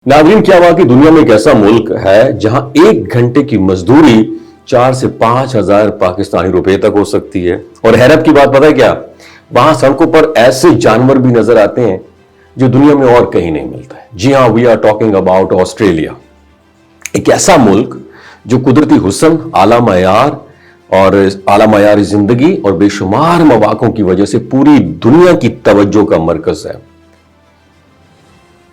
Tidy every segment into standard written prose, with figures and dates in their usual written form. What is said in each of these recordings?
नाज़रीन, क्या वाकई दुनिया में एक ऐसा मुल्क है जहां एक घंटे की मजदूरी 4 से 5 हजार पाकिस्तानी रुपए तक हो सकती है। और हैरत की बात पता है क्या, वहां सड़कों पर ऐसे जानवर भी नजर आते हैं जो दुनिया में और कहीं नहीं मिलता है। जी हां, we are talking about Australia, एक ऐसा मुल्क जो कुदरती हुस्न, आला मयार जिंदगी और बेशुमार मवाकों की वजह से पूरी दुनिया की तवज्जो का मरकज है।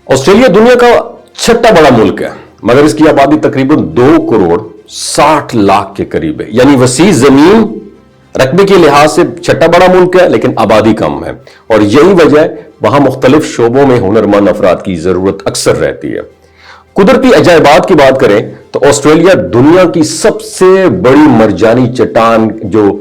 ऑस्ट्रेलिया दुनिया का छठा बड़ा मुल्क है, मगर इसकी आबादी तकरीबन 2 करोड़ 60 लाख के करीब है। यानी वसी जमीन, रकबे के लिहाज से छठा बड़ा मुल्क है, लेकिन आबादी कम है। और यही वजह वहां मुख्तलिफ शोबों में हुनरमंद अफराद की जरूरत अक्सर रहती है। कुदरती अजायबात की बात करें तो ऑस्ट्रेलिया दुनिया की सबसे बड़ी मरजानी चट्टान जो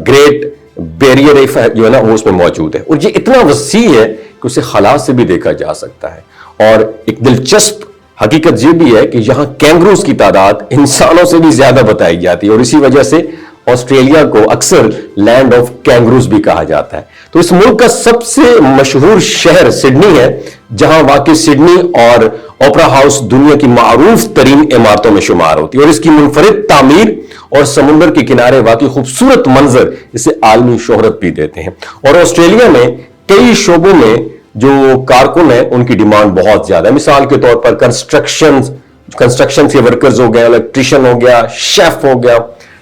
ग्रेट बैरियर रीफ जो है ना, वो उसमें मौजूद है। और ये इतना वसी है कि उसे खला से भी देखा जा सकता है। और एक दिलचस्प हकीकत यह भी है कि यहां कैंगरूज की तादाद इंसानों से भी ज्यादा बताई जाती है, और इसी वजह से ऑस्ट्रेलिया को अक्सर लैंड ऑफ कैंगरूज भी कहा जाता है। तो इस मुल्क का सबसे मशहूर शहर सिडनी है, जहां वाकई सिडनी और ओपरा हाउस दुनिया की मारूफ तरीन इमारतों में शुमार होती है। और इसकी मुनफरिद तामीर और समुंदर के किनारे वाकई खूबसूरत मंजर इसे आलमी शोहरत भी देते हैं। और ऑस्ट्रेलिया में कई शोबों में जो कारकुन है उनकी डिमांड बहुत ज्यादा है। मिसाल के तौर पर कंस्ट्रक्शन के वर्कर्स हो गया, इलेक्ट्रिशियन हो गया, शेफ हो गया,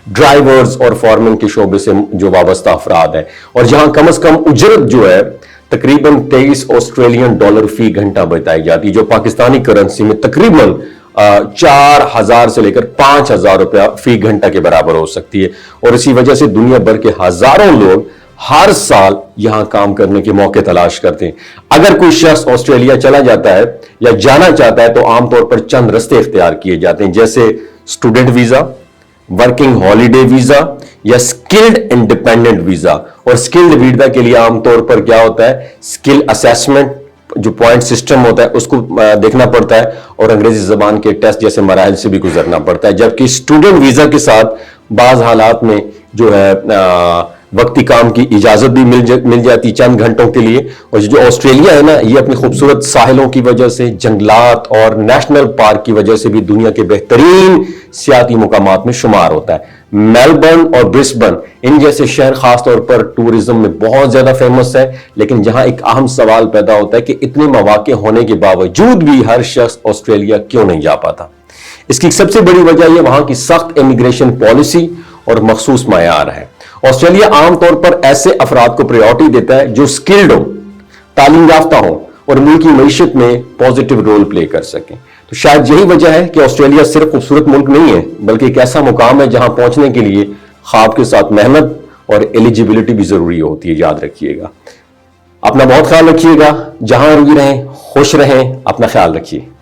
ड्राइवर्स और फॉरमैन के शोबे से जो वाबस्ता अफराद है। और जहां कम से कम उजरत जो है तकरीबन 23 ऑस्ट्रेलियन डॉलर फी घंटा बताई जाती है, जो पाकिस्तानी करेंसी में तकरीबन 4,000 से लेकर 5,000 रुपया फी घंटा के बराबर हो सकती है। और इसी वजह से दुनिया भर के हजारों लोग हर साल यहां काम करने के मौके तलाश करते हैं। अगर कोई शख्स ऑस्ट्रेलिया चला जाता है या जाना चाहता है तो आमतौर पर चंद रास्ते इख्तियार किए जाते हैं, जैसे student visa, working holiday visa या स्किल्ड इंडिपेंडेंट वीजा। और स्किल्ड वीजा के लिए आमतौर पर क्या होता है, स्किल असेसमेंट जो पॉइंट सिस्टम होता है उसको देखना पड़ता है, और अंग्रेजी जबान के टेस्ट जैसे मराइल से भी गुजरना पड़ता है। जबकि स्टूडेंट वीजा के साथ बाज हालात में जो है वक्ती काम की इजाजत भी मिल जाती चंद घंटों के लिए। और जो ऑस्ट्रेलिया है ना, ये अपनी खूबसूरत साहिलों की वजह से, जंगलात और नेशनल पार्क की वजह से भी दुनिया के बेहतरीन सियाती मुकामात में शुमार होता है। मेलबर्न और ब्रिस्बेन इन जैसे शहर खासतौर पर टूरिज्म में बहुत ज्यादा फेमस है। लेकिन जहां एक अहम सवाल पैदा होता है कि इतने मौके होने के बावजूद भी हर शख्स ऑस्ट्रेलिया क्यों नहीं जा पाता। इसकी सबसे बड़ी वजह यह वहां की सख्त इमिग्रेशन पॉलिसी और मखसूस मयार है। ऑस्ट्रेलिया आमतौर पर ऐसे अफराद को प्रायोरिटी देता है जो स्किल्ड हो, तालीम याफ्ता हो और मुल्क की मईशत में पॉजिटिव रोल प्ले कर सकें। तो शायद यही वजह है कि ऑस्ट्रेलिया सिर्फ खूबसूरत मुल्क नहीं है, बल्कि एक ऐसा मुकाम है जहां पहुंचने के लिए ख्वाब के साथ मेहनत और एलिजिबिलिटी भी जरूरी होती है। याद रखिएगा, अपना बहुत ख्याल रखिएगा, जहां भी रहें खुश रहें, अपना ख्याल रखिए।